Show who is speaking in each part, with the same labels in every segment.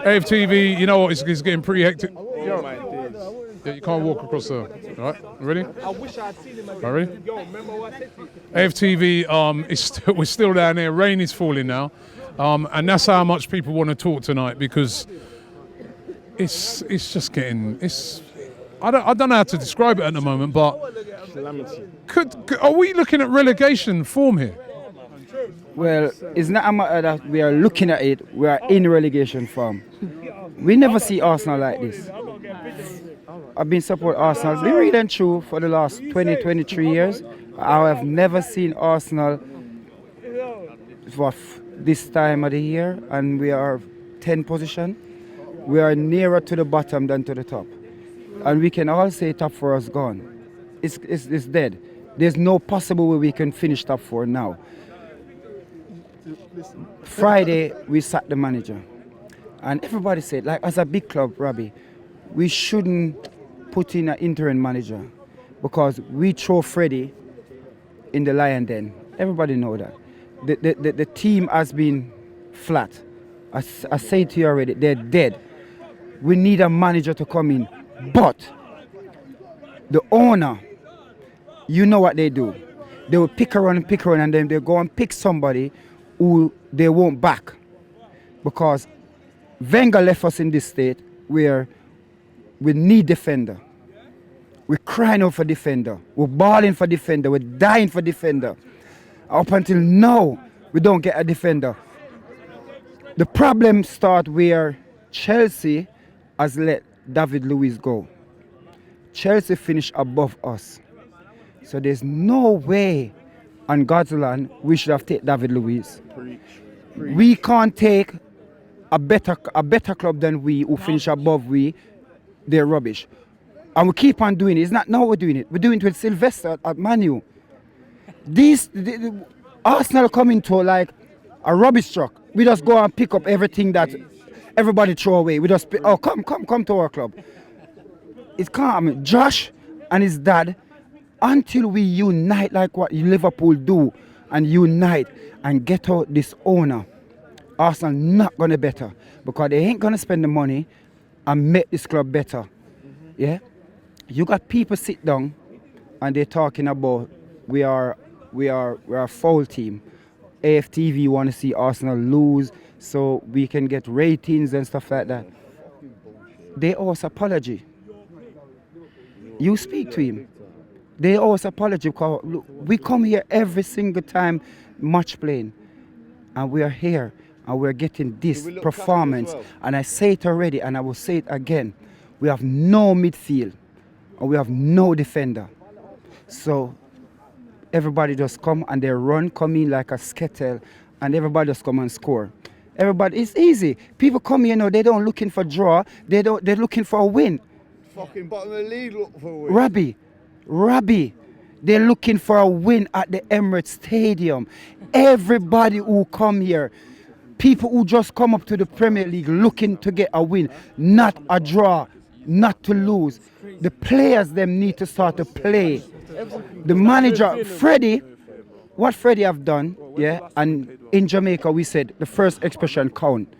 Speaker 1: AFTV, you know what? It's getting pretty hectic. Yeah, you can't walk across there. All right, ready?
Speaker 2: I wish I'd seen him.
Speaker 1: All right, ready?
Speaker 2: Yo, remember what I said to you?
Speaker 1: AFTV, we're still down there. Rain is falling now, and that's how much people want to talk tonight because it's just getting I don't know how to describe it at the moment, but are we looking at relegation form here?
Speaker 3: Well, it's not a matter that we are looking at it, we are in relegation form. We never see Arsenal like this. I've been supporting Arsenal, been real and true for the last 23 years. I have never seen Arsenal for this time of the year, and we are 10th position. We are nearer to the bottom than to the top. And we can all say top 4 is gone. It's dead. There's no possible way we can finish top 4 now. Friday, we sacked the manager. And everybody said, like, as a big club, Robbie, we shouldn't put in an interim manager because we throw Freddie in the lion den. Everybody know that. The team has been flat. I said to you already, they're dead. We need a manager to come in. But the owner, you know what they do. They will pick around, and then they go and pick somebody who they won't back. Because Wenger left us in this state where we need defender. We're crying out for defender. We're bawling for defender. We're dying for defender. Up until now, we don't get a defender. The problem starts where Chelsea has let David Luiz go. Chelsea finished above us. So there's no way on God's land we should have taken David Luiz. We can't take a better club than we who finish above we. They're rubbish. And we keep on doing it. It's not now we're doing it. We're doing it with Sylvester at Man U. Arsenal coming to like a rubbish truck. We just go and pick up everything that everybody throw away. We just come to our club. It can't. I mean, Josh and his dad, until we unite like what Liverpool do and unite and get out this owner, Arsenal not gonna better because they ain't gonna spend the money and make this club better. Yeah, you got people sit down and they're talking about we are a foul team. AFTV want to see Arsenal lose so we can get ratings and stuff like that. They owe us apology. You speak to him. They owe us apology because look, we come here every single time match playing and we are here and we're getting this performance. Well. And I say it already and I will say it again. We have no midfield and we have no defender. So everybody just come and they come in like a skettle and everybody just come and score. Everybody, it's easy. People come here, they don't looking for draw, they're looking for a win.
Speaker 4: Fucking bottom of the league look for a win. Robbie, they're looking for a win at the Emirates Stadium. Everybody who come here, people who just come up to the Premier League looking to get a win, not a draw, not to lose. The players them need to start to play. The manager, Freddie, what Freddie have done, yeah, and in Jamaica we said the first expression count.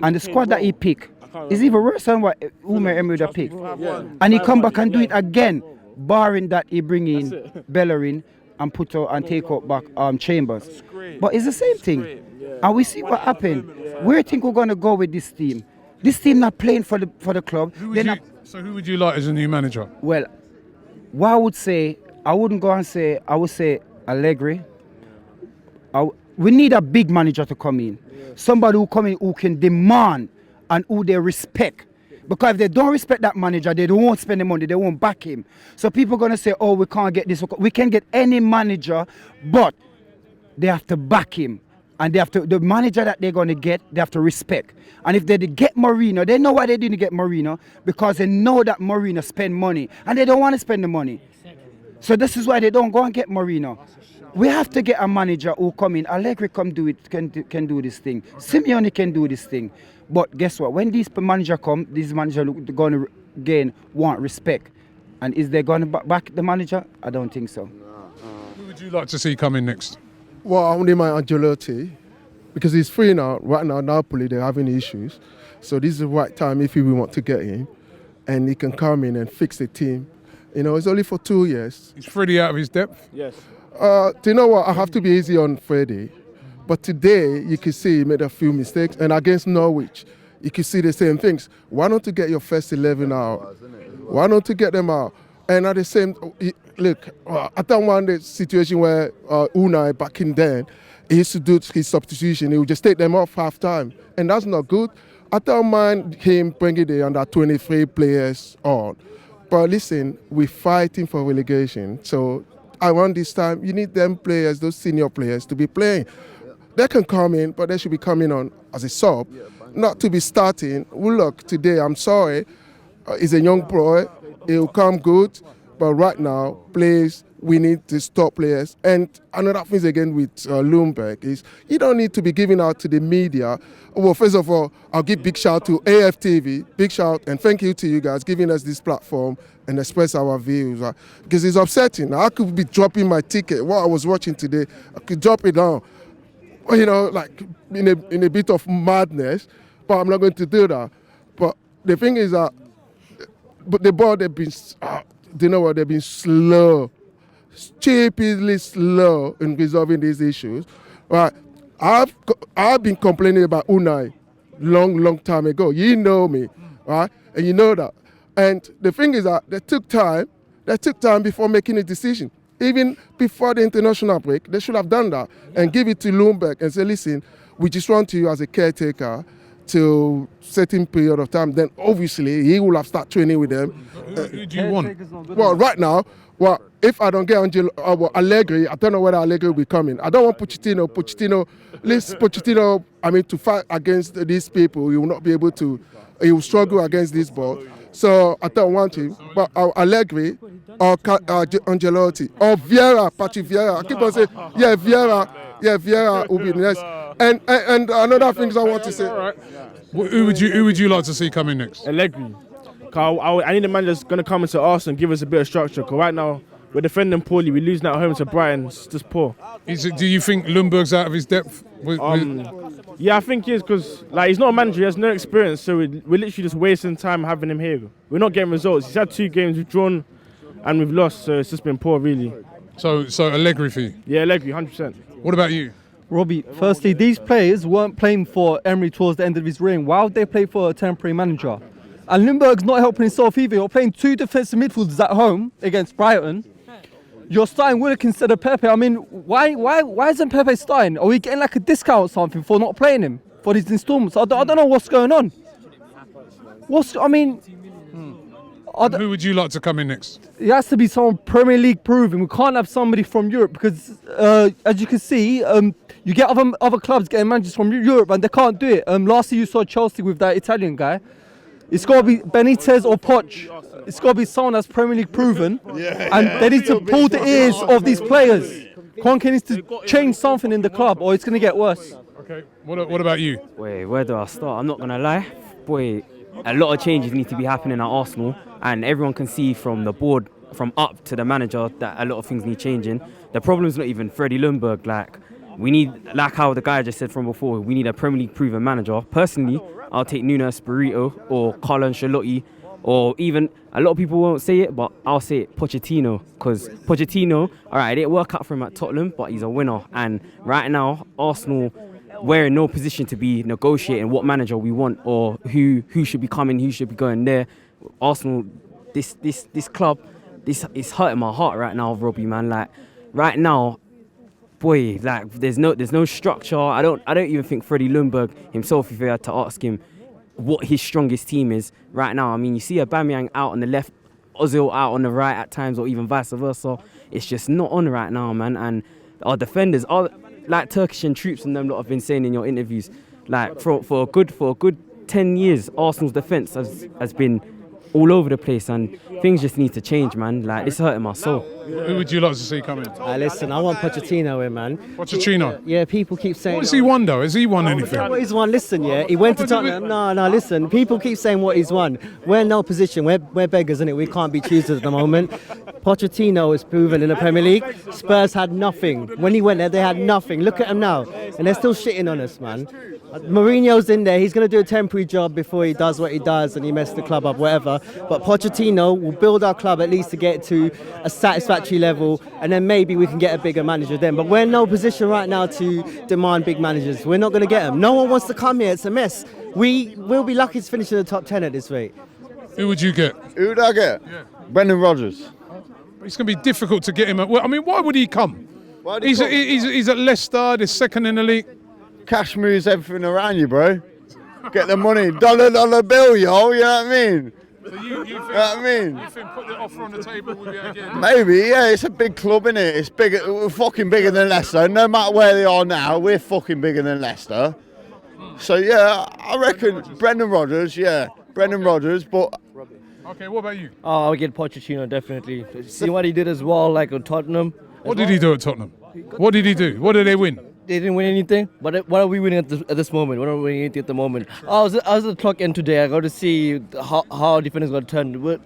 Speaker 4: And the squad that he picked is even worse than what Umar Emery picked. And he come back and do it again, barring that he bring in Bellerin and put out and take out back Chambers. But it's the same thing. And we see what happened. Where do you think we're going to go with this team? This team not playing for the club.
Speaker 1: So who would you like as a new manager?
Speaker 3: Well, what I would say, I wouldn't go and say, I would say Allegri. We need a big manager to come in. Somebody who come in who can demand and who they respect. Because if they don't respect that manager, they won't spend the money, they won't back him. So people are going to say, oh, we can't get this. We can get any manager, but they have to back him. And they have to, the manager that they're going to get, they have to respect. And if they get Mourinho, they know why they didn't get Mourinho, because they know that Mourinho spend money. And they don't want to spend the money. So this is why they don't go and get Mourinho. We have to get a manager who come in. Allegri can do this thing. Simeone can do this thing. But guess what? When these manager come, these manager going to again want respect. And is they going to back the manager? I don't think so.
Speaker 1: Who would you like to see come in next?
Speaker 5: Well, I want my Angelotti. because he's free now. Right now, Napoli, they're having issues. So this is the right time if we want to get him. And he can come in and fix the team. You know, it's only for 2 years.
Speaker 1: Is Freddie out of his depth?
Speaker 2: Yes.
Speaker 5: Do you know what? I have to be easy on Freddie. But today, you can see he made a few mistakes. And against Norwich, you can see the same things. Why don't you get your first 11 out? Why don't you get them out? And at the same, look, I don't want the situation where Unai back in then, he used to do his substitution. He would just take them off half time. And that's not good. I don't mind him bringing the under 23 players on. But listen, we're fighting for relegation. So I want this time, you need them players, those senior players, to be playing. They can come in, but they should be coming on as a sub, not to be starting. Well, look, today, I'm sorry, he's a young boy. He'll come good. But right now, please, we need to stop players. And another thing again with Lundberg is you don't need to be giving out to the media. Well, first of all, I'll give big shout to AFTV, big shout, and thank you to you guys giving us this platform and express our views. Because it's upsetting. I could be dropping my ticket. What I was watching today, I could drop it down. You know, like in a bit of madness, but I'm not going to do that. But the thing is that, but the board, they've been, you know what, they've been slow. Stupidly slow in resolving these issues. Right? I've been complaining about Unai long time ago. You know me, right? And you know that. And the thing is that they took time before making a decision. Even before the international break, they should have done that and give it to Lundberg and say, listen, we just want you as a caretaker to certain period of time. Then obviously he will have started training with them.
Speaker 1: Who do you want?
Speaker 5: Well, right now, well, if I don't get Allegri, I don't know whether Allegri will be coming. I don't want Pochettino. Let's Pochettino, to fight against these people. He will not be able to, he will struggle against this ball. So I don't want him. But Allegri or Angelotti or Vieira, Patrick Vieira. I keep on saying, Vieira will be next. And another thing I want to say.
Speaker 1: Right. Who would you like to see coming next?
Speaker 2: Allegri. I need a man that's going to come into Arsenal and give us a bit of structure. Because right now, we're defending poorly. We're losing at home to Brighton. It's just poor.
Speaker 1: Do you think Lundberg's out of his depth?
Speaker 2: Yeah, I think he is, because he's not a manager. He has no experience. So we're literally just wasting time having him here. We're not getting results. He's had 2 games. We've drawn and we've lost. So it's just been poor, really.
Speaker 1: So Allegri for you?
Speaker 2: Yeah, Allegri, 100%.
Speaker 1: What about you?
Speaker 6: Robbie, firstly, these players weren't playing for Emery towards the end of his reign. Why would they play for a temporary manager? And Lundberg's not helping himself either. You're playing 2 defensive midfielders at home against Brighton. You're starting Willock instead of Pepe. Why isn't Pepe starting? Are we getting like a discount or something for not playing him for these installments? I don't know what's going on.
Speaker 1: Who would you like to come in next?
Speaker 6: It has to be someone Premier League proven. We can't have somebody from Europe because, as you can see, you get other clubs getting managers from Europe and they can't do it. Last year you saw Chelsea with that Italian guy. It's got to be Benitez or Poch. It's got to be someone that's Premier League proven. They need to pull the ears of these players. Conte needs to change something in the club or it's going to get worse.
Speaker 1: Okay, what about you?
Speaker 7: Wait, where do I start? I'm not going to lie. Boy, a lot of changes need to be happening at Arsenal. And everyone can see from the board, from up to the manager, that a lot of things need changing. The problem is not even Freddie Lundberg. We need, like how the guy just said from before, we need a Premier League proven manager. Personally, I'll take Nuno Espirito or Carlo Ancelotti, or even, a lot of people won't say it, but I'll say it, Pochettino. Because Pochettino, it didn't work out for him at Tottenham, but he's a winner. And right now, Arsenal, we're in no position to be negotiating what manager we want or who should be coming, who should be going there. Arsenal, this club, this is hurting my heart right now, Robbie, man. Right now, boy, there's no structure. I don't even think Freddie Lundberg himself, if you had to ask him what his strongest team is right now. You see Aubameyang out on the left, Ozil out on the right at times, or even vice versa. It's just not on right now, man. And our defenders are like Turkish and troops, and them lot have been saying in your interviews. For a good 10 years, Arsenal's defence has been all over the place, and things just need to change, man. It's hurting my soul.
Speaker 1: Who would you like to see coming?
Speaker 8: Listen, I want Pochettino in, man.
Speaker 1: Pochettino?
Speaker 8: Yeah, people keep saying...
Speaker 1: What has he won, though? Has he won anything?
Speaker 8: What he's won, listen, yeah. He went to Tottenham. No, listen. People keep saying what he's won. We're in no position. We're beggars, isn't it? We can't be choosers at the moment. Pochettino is proven in the Premier League. Spurs had nothing. When he went there, they had nothing. Look at him now. and they're still shitting on us, man. Mourinho's in there. He's going to do a temporary job before he does what he does and he messes the club up, whatever. But Pochettino will build our club at least to get to a satisfactory level, and then maybe we can get a bigger manager then. But we're in no position right now to demand big managers. We're not going to get them. No one wants to come here. It's a mess. We'll be lucky to finish in the top 10 at this rate.
Speaker 1: Who would you get?
Speaker 9: Who would I get?
Speaker 1: Yeah.
Speaker 9: Brendan Rodgers.
Speaker 1: It's going to be difficult to get him. Well, I mean, why would he come? He's at Leicester, they're second in the league.
Speaker 9: Cash moves everything around you, bro. Get the money. Dollar bill, yo. You know what I mean?
Speaker 1: So you think, you think put the offer on the table would be again?
Speaker 9: Maybe, yeah. It's a big club, innit? It's bigger. We're fucking bigger than Leicester. No matter where they are now, we're fucking bigger than Leicester. So, yeah, I reckon Brendan Rodgers, but...
Speaker 1: Okay, what about you?
Speaker 10: Oh, I'll get Pochettino, definitely. See what he did as well, like on Tottenham.
Speaker 1: What did he do at Tottenham? What did he do? What did they win?
Speaker 10: They didn't win anything, but what are we winning at this moment? We're not winning anything at the moment. I was at the clock end today. I got to see how defenders got turned. We're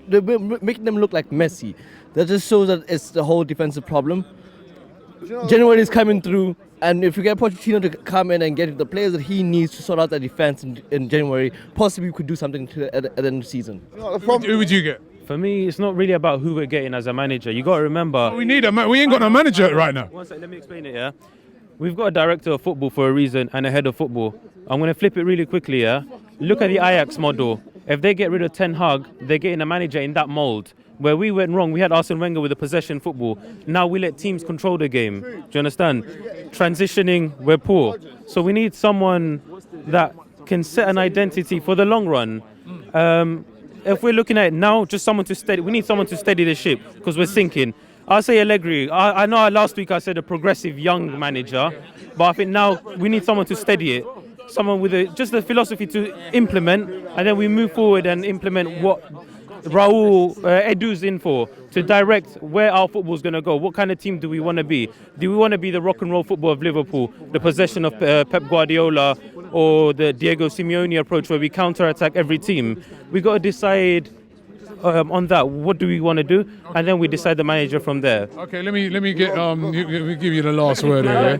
Speaker 10: making them look like Messi. That just shows that it's the whole defensive problem. January is coming through, and if we get Pochettino to come in and get the players that he needs to sort out the defense in January, possibly we could do something at the end of the season.
Speaker 1: Who would you get?
Speaker 11: For me, it's not really about who we're getting as a manager. You got to remember.
Speaker 1: We ain't got no manager right now.
Speaker 11: One second, let me explain it. Yeah, we've got a director of football for a reason and a head of football. I'm going to flip it really quickly. Yeah, look at the Ajax model. If they get rid of Ten Hag, they're getting a manager in that mold. Where we went wrong, we had Arsene Wenger with the possession football. Now we let teams control the game. Do you understand? Transitioning, we're poor. So we need someone that can set an identity for the long run. If we're looking at it now, just someone to steady. We need someone to steady the ship because we're sinking. I'll say Allegri. I know last week I said a progressive young manager, but I think now we need someone to steady it. Someone with just a philosophy to implement, and then we move forward and implement what Raul Edu's in for, to direct where our football's going to go. What kind of team do we want to be? Do we want to be the rock and roll football of Liverpool, the possession of Pep Guardiola, or the Diego Simeone approach where we counter-attack every team? We got to decide on that. What do we want to do? And then we decide the manager from there.
Speaker 1: Okay, let me give you the last word here.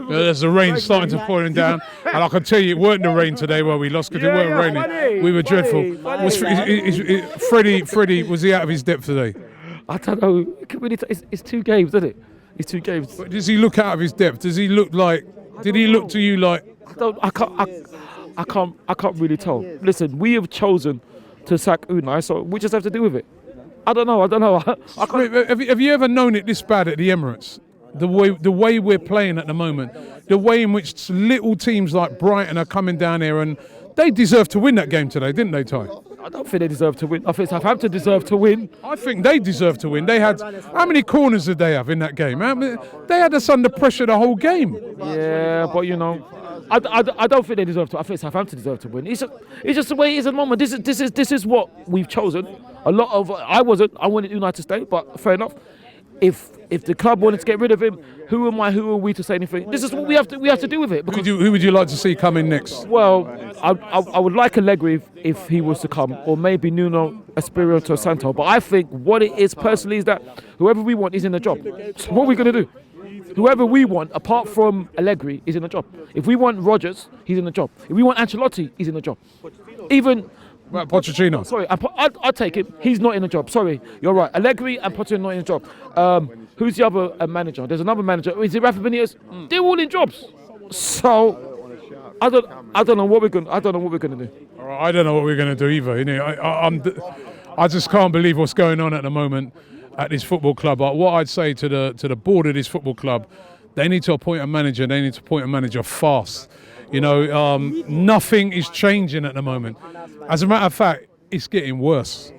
Speaker 1: There's the rain starting to pouring down, and I can tell you it weren't the rain today where we lost because it weren't raining. We were dreadful. Freddie, was he out of his depth today?
Speaker 12: I don't know. It's 2 games, isn't it? It's 2 games.
Speaker 1: But does he look out of his depth? Does he look like? Did he look to you like?
Speaker 12: I can't really tell. Listen, we have chosen to sack Unai, so we just have to deal with it. I don't know.
Speaker 1: Have you ever known it this bad at the Emirates? The way we're playing at the moment, the way in which little teams like Brighton are coming down here, and they deserve to win that game today, didn't they, Ty?
Speaker 12: I don't think they deserve to win. I think Southampton deserve to win.
Speaker 1: I think they deserve to win. They had how many corners did they have in that game? They had us under pressure the whole game.
Speaker 12: Yeah, but you know, I don't think they deserve to. I think Southampton deserve to win. It's just the way it is at the moment. This is what we've chosen. I wanted United to stay, but fair enough. If the club wanted to get rid of him, who are we to say anything? This is what we have to do with it.
Speaker 1: Who would you like to see come in next?
Speaker 12: Well, I would like Allegri if he was to come, or maybe Nuno Espirito Santo. But I think what it is personally is that whoever we want is in the job. So what are we going to do? Whoever we want, apart from Allegri, is in the job. If we want Rodgers, he's in the job. If we want Ancelotti, he's in the job. Even
Speaker 1: Pochettino.
Speaker 12: Sorry, I'll take him. He's not in the job. Sorry, you're right. Allegri and Pochettino not in the job. Who's the other manager? There's another manager. Is it Rafa Benitez? They're all in jobs. So I don't know what we're going. I don't know what we're going to do.
Speaker 1: I don't know what we're going to do either. I just can't believe what's going on at the moment at this football club. What I'd say to the board of this football club, they need to appoint a manager. They need to appoint a manager fast. Nothing is changing at the moment. As a matter of fact, it's getting worse.